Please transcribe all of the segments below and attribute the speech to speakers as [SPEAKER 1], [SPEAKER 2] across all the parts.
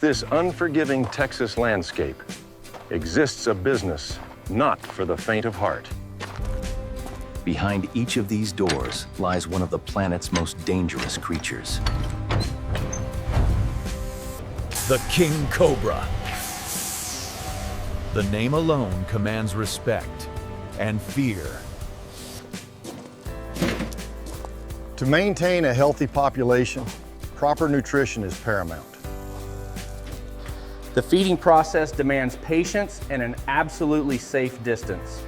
[SPEAKER 1] This unforgiving Texas landscape exists a business not for the faint of heart.
[SPEAKER 2] Behind each of these doors lies one of the planet's most dangerous creatures.
[SPEAKER 3] The King Cobra. The name alone commands respect and fear.
[SPEAKER 4] To maintain a healthy population, proper nutrition is paramount.
[SPEAKER 5] The feeding process demands patience and an absolutely safe distance.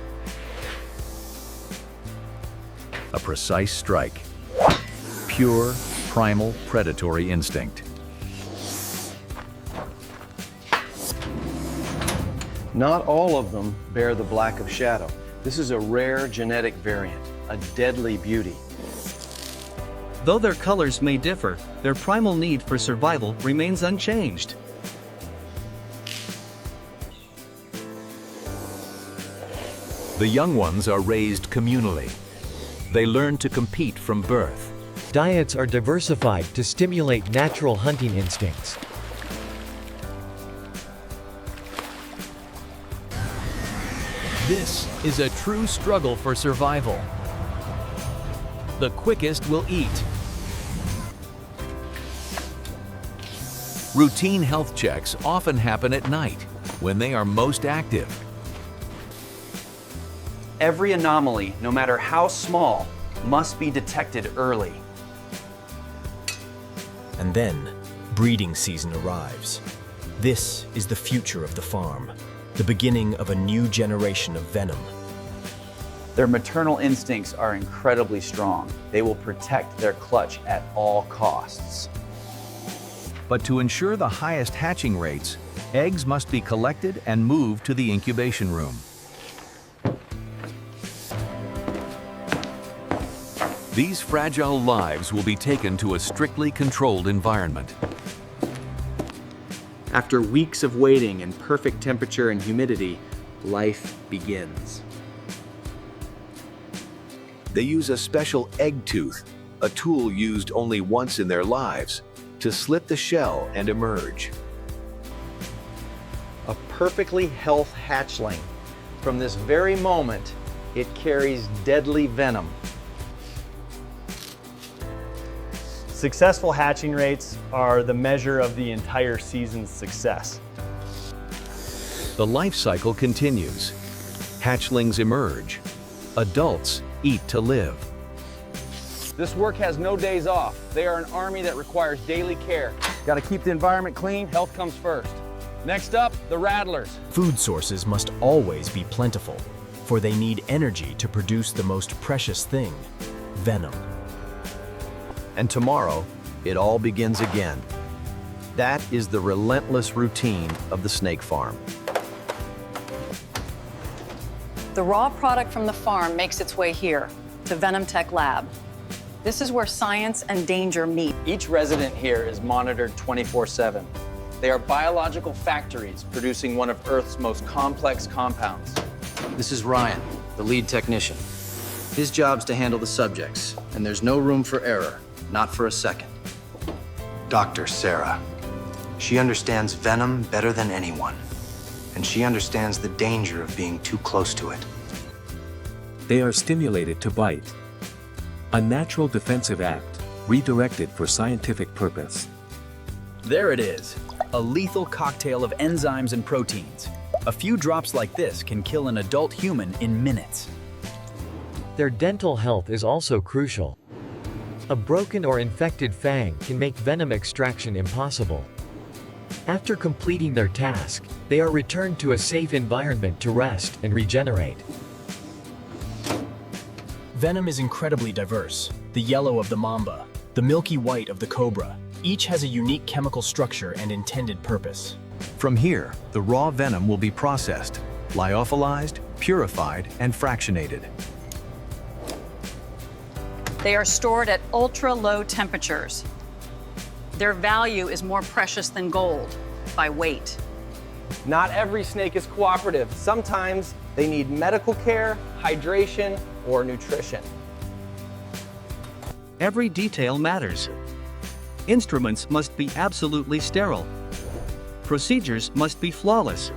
[SPEAKER 3] A precise strike. Pure, primal, predatory instinct.
[SPEAKER 6] Not all of them bear the black of shadow. This is a rare genetic variant, a deadly beauty.
[SPEAKER 7] Though their colors may differ, their primal need for survival remains unchanged.
[SPEAKER 3] The young ones are raised communally. They learn to compete from birth.
[SPEAKER 8] Diets are diversified to stimulate natural hunting instincts.
[SPEAKER 3] This is a true struggle for survival. The quickest will eat. Routine health checks often happen at night, when they are most active.
[SPEAKER 5] Every anomaly, no matter how small, must be detected early.
[SPEAKER 9] And then, breeding season arrives. This is the future of the farm, the beginning of a new generation of Venom.
[SPEAKER 5] Their maternal instincts are incredibly strong. They will protect their clutch at all costs.
[SPEAKER 3] But to ensure the highest hatching rates, eggs must be collected and moved to the incubation room. These fragile lives will be taken to a strictly controlled environment.
[SPEAKER 5] After weeks of waiting in perfect temperature and humidity, life begins.
[SPEAKER 2] They use a special egg tooth, a tool used only once in their lives, to slit the shell and emerge.
[SPEAKER 6] A perfectly healthy hatchling. From this very moment, it carries deadly venom.
[SPEAKER 10] Successful hatching rates are the measure of the entire season's success.
[SPEAKER 3] The life cycle continues. Hatchlings emerge. Adults eat to live.
[SPEAKER 5] This work has no days off. They are an army that requires daily care. Got to keep the environment clean, health comes first. Next up, the rattlers.
[SPEAKER 9] Food sources must always be plentiful, for they need energy to produce the most precious thing, venom.
[SPEAKER 2] And tomorrow, it all begins again. That is the relentless routine of the snake farm.
[SPEAKER 11] The raw product from the farm makes its way here, to Venom Tech Lab. This is where science and danger meet.
[SPEAKER 5] Each resident here is monitored 24/7. They are biological factories producing one of Earth's most complex compounds.
[SPEAKER 6] This is Ryan, the lead technician. His job's to handle the subjects, and there's no room for error, not for a second.
[SPEAKER 12] Dr. Sarah. She understands venom better than anyone, and she understands the danger of being too close to it.
[SPEAKER 13] They are stimulated to bite. A natural defensive act, redirected for scientific purpose.
[SPEAKER 7] There it is, a lethal cocktail of enzymes and proteins. A few drops like this can kill an adult human in minutes.
[SPEAKER 8] Their dental health is also crucial. A broken or infected fang can make venom extraction impossible. After completing their task, they are returned to a safe environment to rest and regenerate.
[SPEAKER 9] Venom is incredibly diverse. The yellow of the mamba, the milky white of the cobra. Each has a unique chemical structure and intended purpose.
[SPEAKER 3] From here, the raw venom will be processed, lyophilized, purified, and fractionated.
[SPEAKER 11] They are stored at ultra-low temperatures. Their value is more precious than gold by weight.
[SPEAKER 5] Not every snake is cooperative. Sometimes they need medical care, hydration, or nutrition.
[SPEAKER 7] Every detail matters. Instruments must be absolutely sterile.
[SPEAKER 14] procedures must be flawless.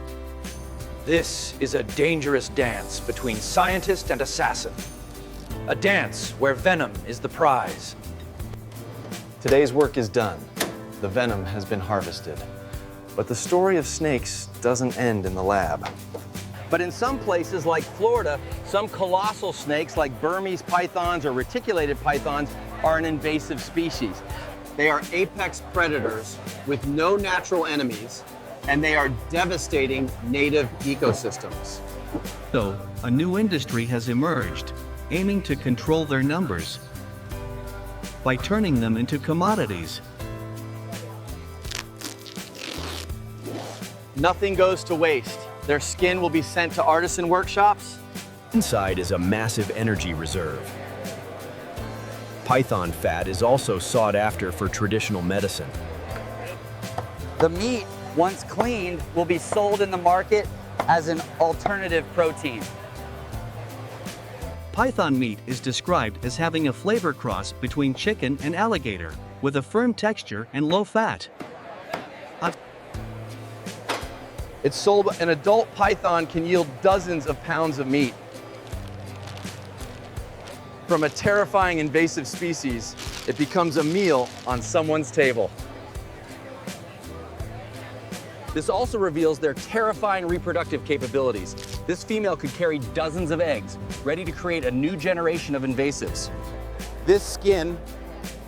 [SPEAKER 5] This is a dangerous dance between scientist and assassin. A dance where venom is the prize.
[SPEAKER 12] Today's work is done. The venom has been harvested. But the story of snakes doesn't end in the lab.
[SPEAKER 5] But in some places like Florida, some colossal snakes like Burmese pythons or reticulated pythons are an invasive species. They are apex predators with no natural enemies, and they are devastating native ecosystems.
[SPEAKER 14] So, a new industry has emerged, aiming to control their numbers by turning them into commodities.
[SPEAKER 5] Nothing goes to waste. Their skin will be sent to artisan workshops.
[SPEAKER 2] Inside is a massive energy reserve. Python fat is also sought after for traditional medicine.
[SPEAKER 15] The meat, once cleaned, will be sold in the market as an alternative protein.
[SPEAKER 14] Python meat is described as having a flavor cross between chicken and alligator, with a firm texture and low fat.
[SPEAKER 5] It's sold, an adult python can yield dozens of pounds of meat. From a terrifying invasive species, it becomes a meal on someone's table. This also reveals their terrifying reproductive capabilities. This female could carry dozens of eggs, ready to create a new generation of invasives. This skin,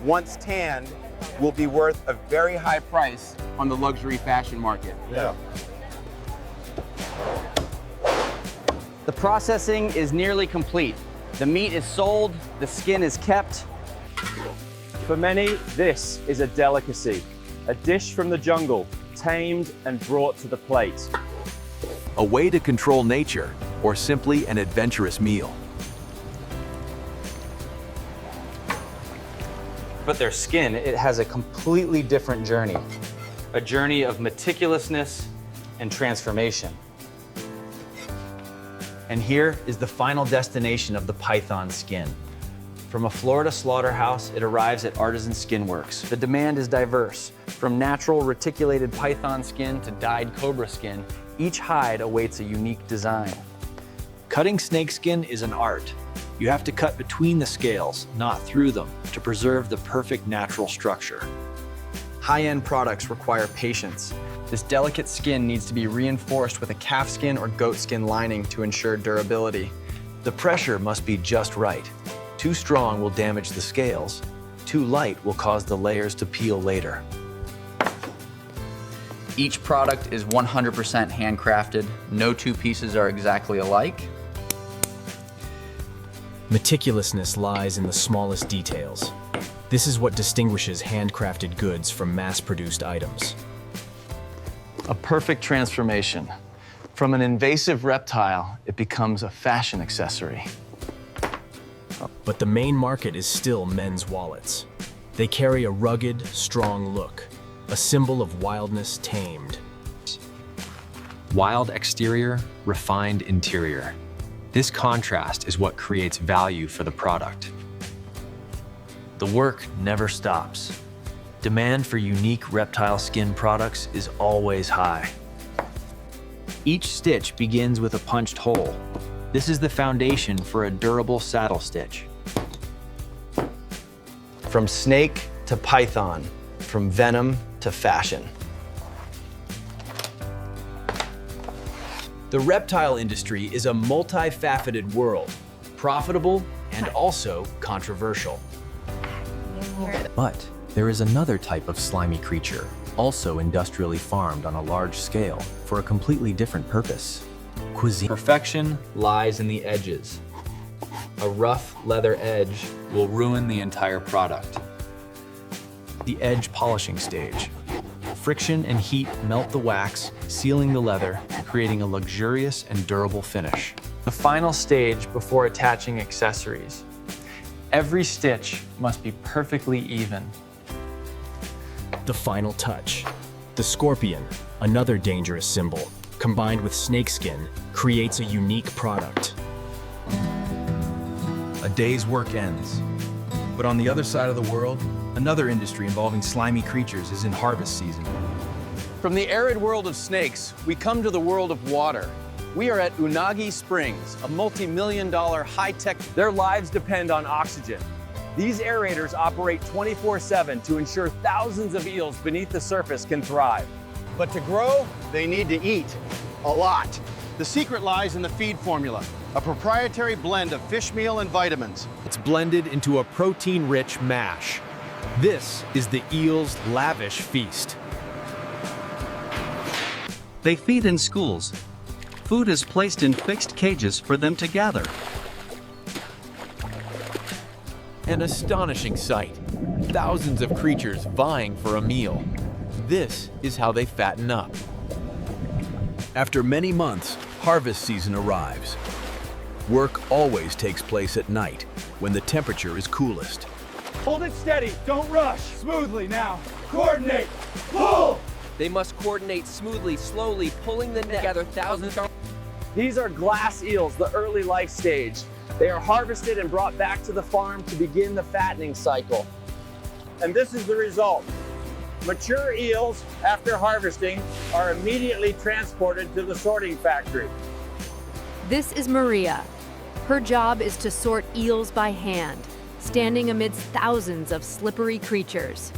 [SPEAKER 5] once tanned, will be worth a very high price on the luxury fashion market.
[SPEAKER 4] Yeah.
[SPEAKER 15] The processing is nearly complete. The meat is sold, the skin is kept.
[SPEAKER 10] For many, this is a delicacy, a dish from the jungle, tamed and brought to the plate.
[SPEAKER 3] A way to control nature, or simply an adventurous meal.
[SPEAKER 5] But their skin, it has a completely different journey. A journey of meticulousness and transformation. And here is the final destination of the python skin. From a Florida slaughterhouse, it arrives at Artisan Skin Works. The demand is diverse. From natural reticulated python skin to dyed cobra skin, each hide awaits a unique design.
[SPEAKER 2] Cutting snakeskin is an art. You have to cut between the scales, not through them, to preserve the perfect natural structure.
[SPEAKER 5] High-end products require patience. This delicate skin needs to be reinforced with a calfskin or goatskin lining to ensure durability.
[SPEAKER 2] The pressure must be just right. Too strong will damage the scales. Too light will cause the layers to peel later.
[SPEAKER 6] Each product is 100% handcrafted. No two pieces are exactly alike.
[SPEAKER 9] Meticulousness lies in the smallest details. This is what distinguishes handcrafted goods from mass-produced items.
[SPEAKER 5] A perfect transformation. From an invasive reptile, it becomes a fashion accessory.
[SPEAKER 9] But the main market is still men's wallets. They carry a rugged, strong look, a symbol of wildness tamed.
[SPEAKER 16] Wild exterior, refined interior. This contrast is what creates value for the product.
[SPEAKER 2] The work never stops. Demand for unique reptile skin products is always high. Each stitch begins with a punched hole. This is the foundation for a durable saddle stitch.
[SPEAKER 5] From snake to python, from venom to fashion.
[SPEAKER 2] The reptile industry is a multifaceted world, profitable and also controversial.
[SPEAKER 16] But there is another type of slimy creature, also industrially farmed on a large scale for a completely different purpose. Cuisine.
[SPEAKER 5] Perfection lies in the edges. A rough leather edge will ruin the entire product.
[SPEAKER 2] The edge polishing stage. Friction and heat melt the wax, sealing the leather, creating a luxurious and durable finish.
[SPEAKER 5] The final stage before attaching accessories. Every stitch must be perfectly even.
[SPEAKER 9] The final touch. The scorpion, another dangerous symbol, combined with snakeskin, creates a unique product.
[SPEAKER 3] A day's work ends. But on the other side of the world, another industry involving slimy creatures is in harvest season.
[SPEAKER 5] From the arid world of snakes, we come to the world of water. We are at Unagi Springs, a multi-million-dollar high-tech.
[SPEAKER 10] Their lives depend on oxygen. These aerators operate 24/7 to ensure thousands of eels beneath the surface can thrive.
[SPEAKER 17] But to grow, they need to eat a lot. The secret lies in the feed formula, a proprietary blend of fish meal and vitamins.
[SPEAKER 9] It's blended into a protein-rich mash. This is the eel's lavish feast.
[SPEAKER 14] They feed in schools. Food is placed in fixed cages for them to gather.
[SPEAKER 2] An astonishing sight. Thousands of creatures vying for a meal. This is how they fatten up.
[SPEAKER 3] After many months, harvest season arrives. Work always takes place at night, when the temperature is coolest.
[SPEAKER 10] Hold it steady, don't rush. Smoothly now. Coordinate, pull!
[SPEAKER 5] They must coordinate smoothly, slowly, pulling them together thousands of...
[SPEAKER 10] These are glass eels, the early life stage. They are harvested and brought back to the farm to begin the fattening cycle. And this is the result. Mature eels, after harvesting, are immediately transported to the sorting factory.
[SPEAKER 18] This is Maria. Her job is to sort eels by hand, standing amidst thousands of slippery creatures.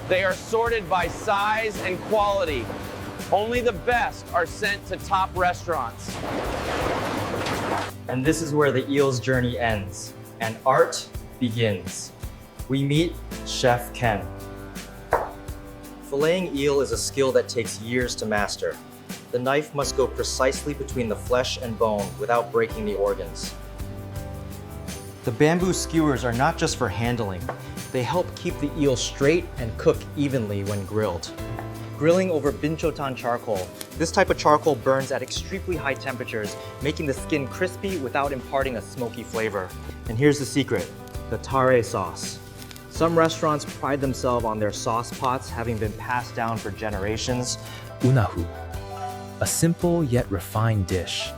[SPEAKER 10] They are sorted by size and quality. Only the best are sent to top restaurants.
[SPEAKER 15] And this is where the eel's journey ends, and art begins. We meet Chef Ken. Filleting eel is a skill that takes years to master. The knife must go precisely between the flesh and bone without breaking the organs. The bamboo skewers are not just for handling. They help keep the eel straight and cook evenly when grilled. Grilling over binchotan charcoal. This type of charcoal burns at extremely high temperatures, making the skin crispy without imparting a smoky flavor. And here's the secret, the tare sauce. Some restaurants pride themselves on their sauce pots having been passed down for generations.
[SPEAKER 16] Unahu, a simple yet refined dish.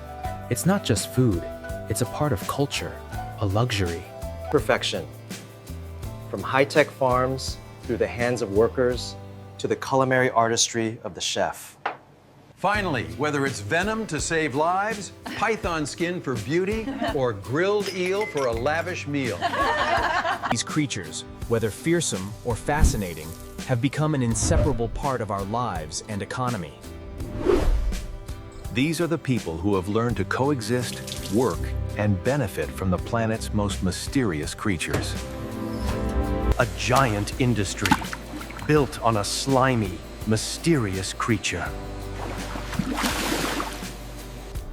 [SPEAKER 16] It's not just food, it's a part of culture, a luxury.
[SPEAKER 6] Perfection. From high-tech farms, through the hands of workers, to the culinary artistry of the chef.
[SPEAKER 19] Finally, whether it's venom to save lives, python skin for beauty, or grilled eel for a lavish meal.
[SPEAKER 9] These creatures, whether fearsome or fascinating, have become an inseparable part of our lives and economy.
[SPEAKER 3] These are the people who have learned to coexist, work, and benefit from the planet's most mysterious creatures.
[SPEAKER 1] A giant industry built on a slimy, mysterious creature.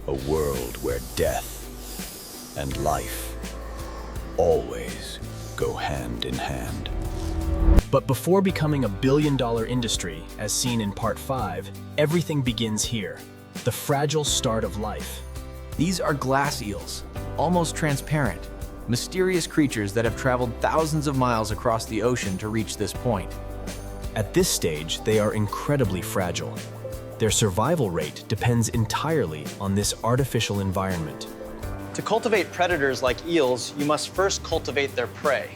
[SPEAKER 3] A world where death and life always go hand in hand.
[SPEAKER 9] But before becoming a billion-dollar industry, as seen in Part 5, everything begins here, the fragile start of life.
[SPEAKER 2] These are glass eels, almost transparent, mysterious creatures that have traveled thousands of miles across the ocean to reach this point.
[SPEAKER 9] At this stage, they are incredibly fragile. Their survival rate depends entirely on this artificial environment.
[SPEAKER 6] To cultivate predators like eels, you must first cultivate their prey.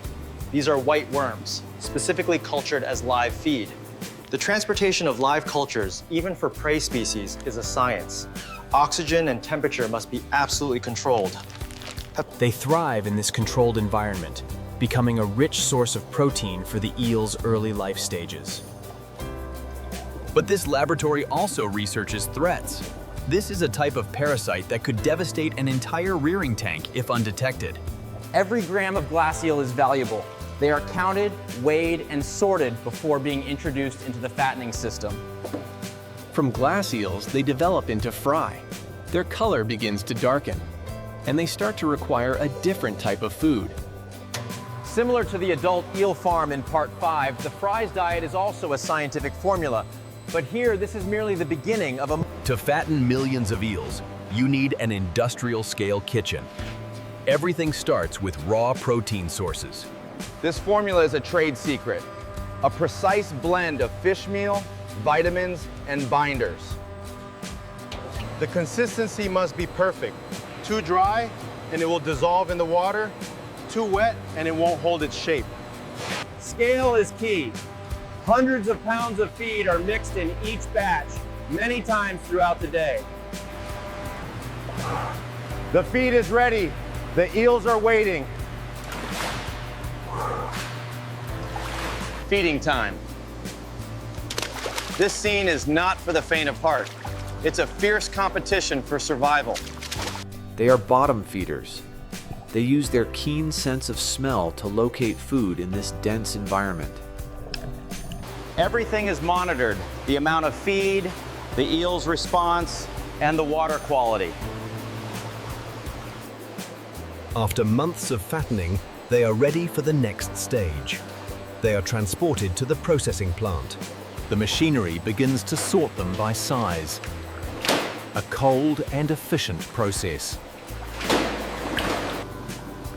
[SPEAKER 6] These are white worms, specifically cultured as live feed. The transportation of live cultures, even for prey species, is a science. Oxygen and temperature must be absolutely controlled.
[SPEAKER 9] They thrive in this controlled environment, becoming a rich source of protein for the eel's early life stages.
[SPEAKER 3] But this laboratory also researches threats. This is a type of parasite that could devastate an entire rearing tank if undetected.
[SPEAKER 5] Every gram of glass eel is valuable. They are counted, weighed, and sorted before being introduced into the fattening system.
[SPEAKER 2] From glass eels, they develop into fry. Their color begins to darken, and they start to require a different type of food.
[SPEAKER 5] Similar to the adult eel farm in Part 5, the fry's diet is also a scientific formula. But here, this is merely the beginning of a...
[SPEAKER 3] To fatten millions of eels, you need an industrial-scale kitchen. Everything starts with raw protein sources.
[SPEAKER 5] This formula is a trade secret. A precise blend of fish meal, vitamins, and binders.
[SPEAKER 17] The consistency must be perfect. Too dry, and it will dissolve in the water. Too wet, and it won't hold its shape.
[SPEAKER 10] Scale is key. Hundreds of pounds of feed are mixed in each batch, many times throughout the day.
[SPEAKER 17] The feed is ready. The eels are waiting.
[SPEAKER 5] Feeding time. This scene is not for the faint of heart. It's a fierce competition for survival.
[SPEAKER 2] They are bottom feeders. They use their keen sense of smell to locate food in this dense environment.
[SPEAKER 5] Everything is monitored. The amount of feed, the eel's response, and the water quality.
[SPEAKER 3] After months of fattening, they are ready for the next stage. They are transported to the processing plant. The machinery begins to sort them by size. A cold and efficient process.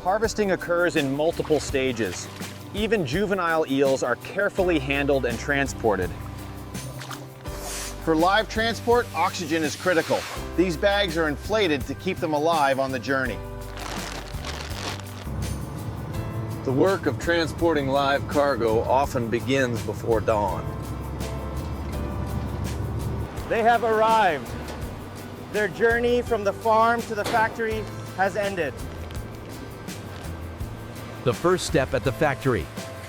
[SPEAKER 5] Harvesting occurs in multiple stages. Even juvenile eels are carefully handled and transported.
[SPEAKER 17] For live transport, oxygen is critical. These bags are inflated to keep them alive on the journey.
[SPEAKER 19] The work of transporting live cargo often begins before dawn.
[SPEAKER 10] They have arrived. Their journey from the farm to the factory has ended.
[SPEAKER 3] The first step at the factory,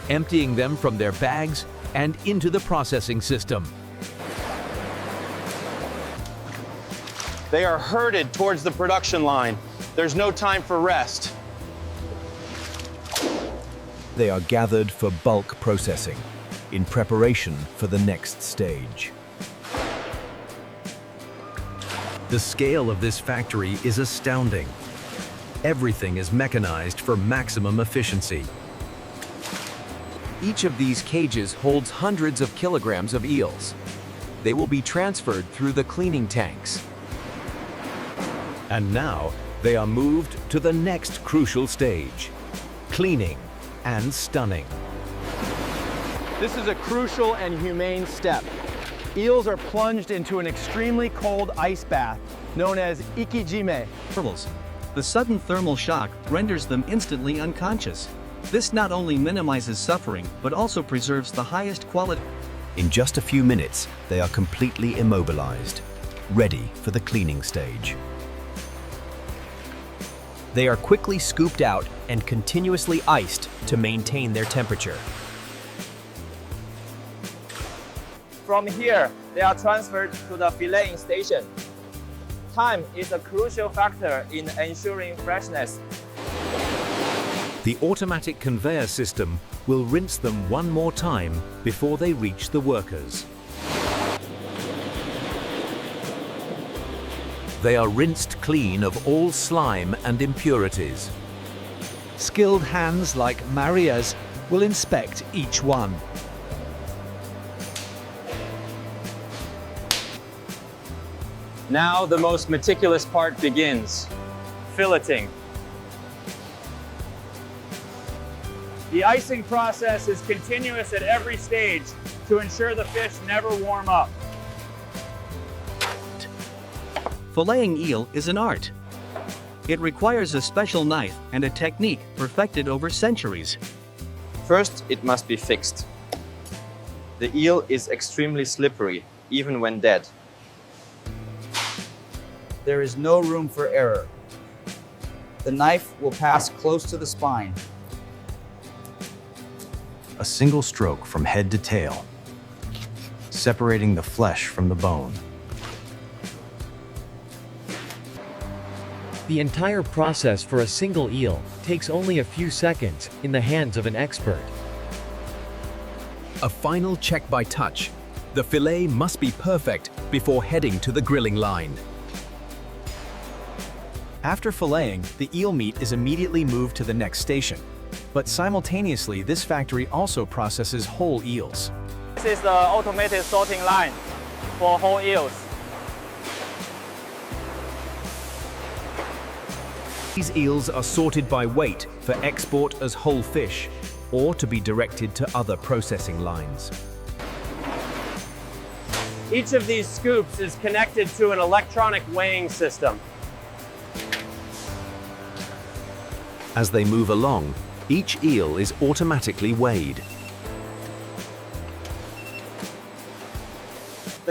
[SPEAKER 3] emptying them from their bags and into the processing system.
[SPEAKER 5] They are herded towards the production line. There's no time for rest.
[SPEAKER 3] They are gathered for bulk processing, in preparation for the next stage. The scale of this factory is astounding. Everything is mechanized for maximum efficiency.
[SPEAKER 2] Each of these cages holds hundreds of kilograms of eels. They will be transferred through the cleaning tanks.
[SPEAKER 3] And now they are moved to the next crucial stage, cleaning and stunning.
[SPEAKER 10] This is a crucial and humane step. Eels are plunged into an extremely cold ice bath known as ikijime.
[SPEAKER 14] The sudden thermal shock renders them instantly unconscious. This not only minimizes suffering, but also preserves the highest quality.
[SPEAKER 3] In just a few minutes, they are completely immobilized, ready for the cleaning stage. They are quickly scooped out and continuously iced to maintain their temperature.
[SPEAKER 10] From here, they are transferred to the filleting station. Time is a crucial factor in ensuring freshness.
[SPEAKER 3] The automatic conveyor system will rinse them one more time before they reach the workers. They are rinsed clean of all slime and impurities.
[SPEAKER 7] Skilled hands like Maria's will inspect each one.
[SPEAKER 10] Now the most meticulous part begins, filleting. The icing process is continuous at every stage to ensure the fish never warm up.
[SPEAKER 14] Filleting eel is an art. It requires a special knife and a technique perfected over centuries.
[SPEAKER 5] First, it must be fixed. The eel is extremely slippery, even when dead.
[SPEAKER 20] There is no room for error. The knife will pass close to the spine.
[SPEAKER 16] A single stroke from head to tail, separating the flesh from the bone.
[SPEAKER 8] The entire process for a single eel takes only a few seconds in the hands of an expert.
[SPEAKER 3] A final check by touch. The fillet must be perfect before heading to the grilling line.
[SPEAKER 2] After filleting, the eel meat is immediately moved to the next station. But simultaneously, this factory also processes whole eels.
[SPEAKER 10] This is the automated sorting line for whole eels.
[SPEAKER 3] These eels are sorted by weight for export as whole fish, or to be directed to other processing lines.
[SPEAKER 10] Each of these scoops is connected to an electronic weighing system.
[SPEAKER 3] As they move along, each eel is automatically weighed.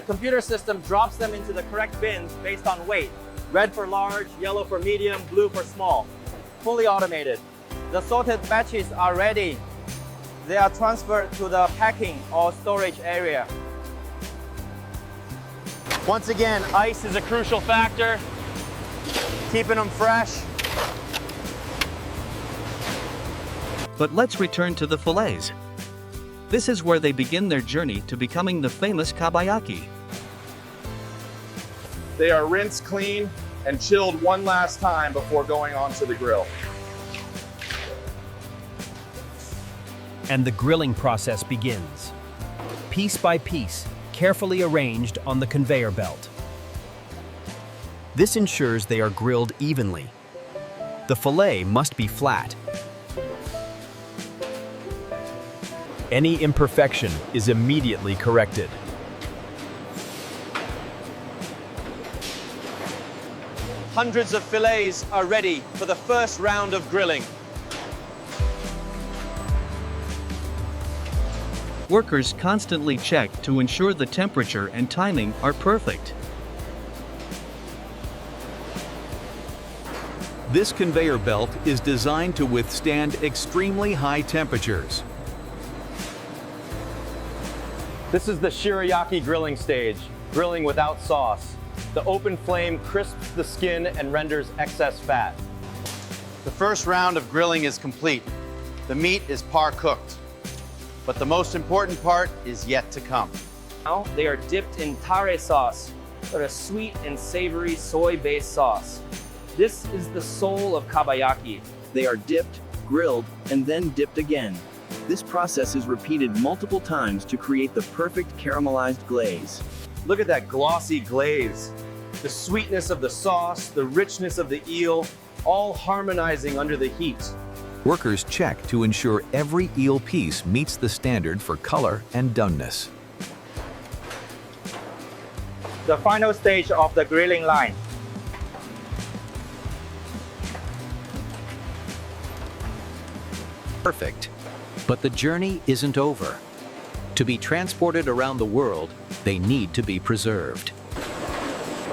[SPEAKER 5] computer system drops them into the correct bins based on weight. Red for large, yellow for medium, blue for small. Fully automated. The sorted batches are ready. They are transferred to the packing or storage area. Once again, ice is a crucial factor, keeping them fresh.
[SPEAKER 14] But let's return to the fillets. This is where they begin their journey to becoming the famous kabayaki.
[SPEAKER 10] They are rinsed clean and chilled one last time before going onto the grill.
[SPEAKER 21] And the grilling process begins. Piece by piece, carefully arranged on the conveyor belt. This ensures they are grilled evenly. The fillet must be flat. Any imperfection is immediately corrected.
[SPEAKER 5] Hundreds of fillets are ready for the first round of grilling.
[SPEAKER 14] Workers constantly check to ensure the temperature and timing are perfect.
[SPEAKER 22] This conveyor belt is designed to withstand extremely high temperatures.
[SPEAKER 5] This is the shirayaki grilling stage, grilling without sauce. The open flame crisps the skin and renders excess fat.
[SPEAKER 17] The first round of grilling is complete. The meat is par cooked. But the most important part is yet to come.
[SPEAKER 10] Now they are dipped in tare sauce, or a sweet and savory soy-based sauce. This is the soul of kabayaki. They are dipped, grilled, and then dipped again. This process is repeated multiple times to create the perfect caramelized glaze.
[SPEAKER 5] Look at that glossy glaze. The sweetness of the sauce, the richness of the eel, all harmonizing under the heat.
[SPEAKER 22] Workers check to ensure every eel piece meets the standard for color and doneness.
[SPEAKER 15] The final stage of the grilling line.
[SPEAKER 13] Perfect. But the journey isn't over. To be transported around the world, they need to be preserved.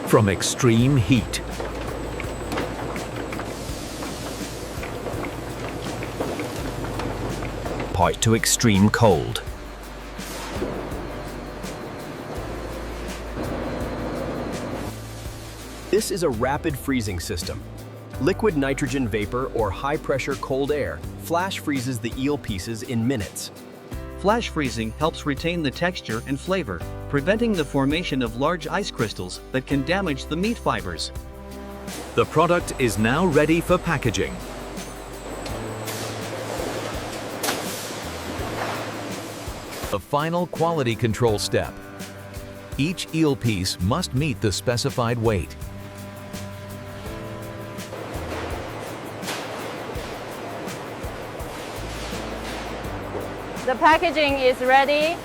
[SPEAKER 13] From extreme heat,
[SPEAKER 21] to extreme cold. This is a rapid freezing system. Liquid nitrogen vapor or high-pressure cold air flash freezes the eel pieces in minutes.
[SPEAKER 14] Flash freezing helps retain the texture and flavor, preventing the formation of large ice crystals that can damage the meat fibers.
[SPEAKER 22] The product is now ready for packaging. The final quality control step. Each eel piece must meet the specified weight.
[SPEAKER 23] The packaging is ready.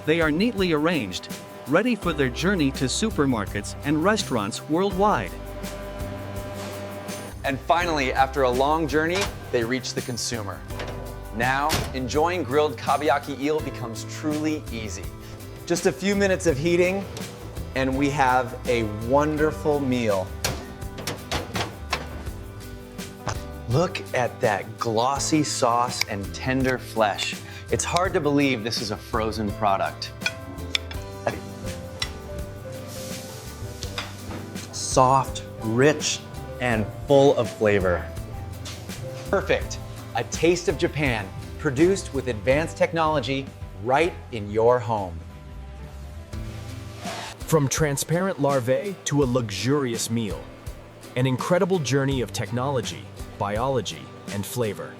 [SPEAKER 14] They are neatly arranged, ready for their journey to supermarkets and restaurants worldwide.
[SPEAKER 6] And finally, after a long journey, they reach the consumer. Now, enjoying grilled kabayaki eel becomes truly easy. Just a few minutes of heating, and we have a wonderful meal. Look at that glossy sauce and tender flesh. It's hard to believe this is a frozen product. Soft, rich, and full of flavor. Perfect. A taste of Japan, produced with advanced technology right in your home.
[SPEAKER 21] From transparent larvae to a luxurious meal. An incredible journey of technology, biology, and flavor.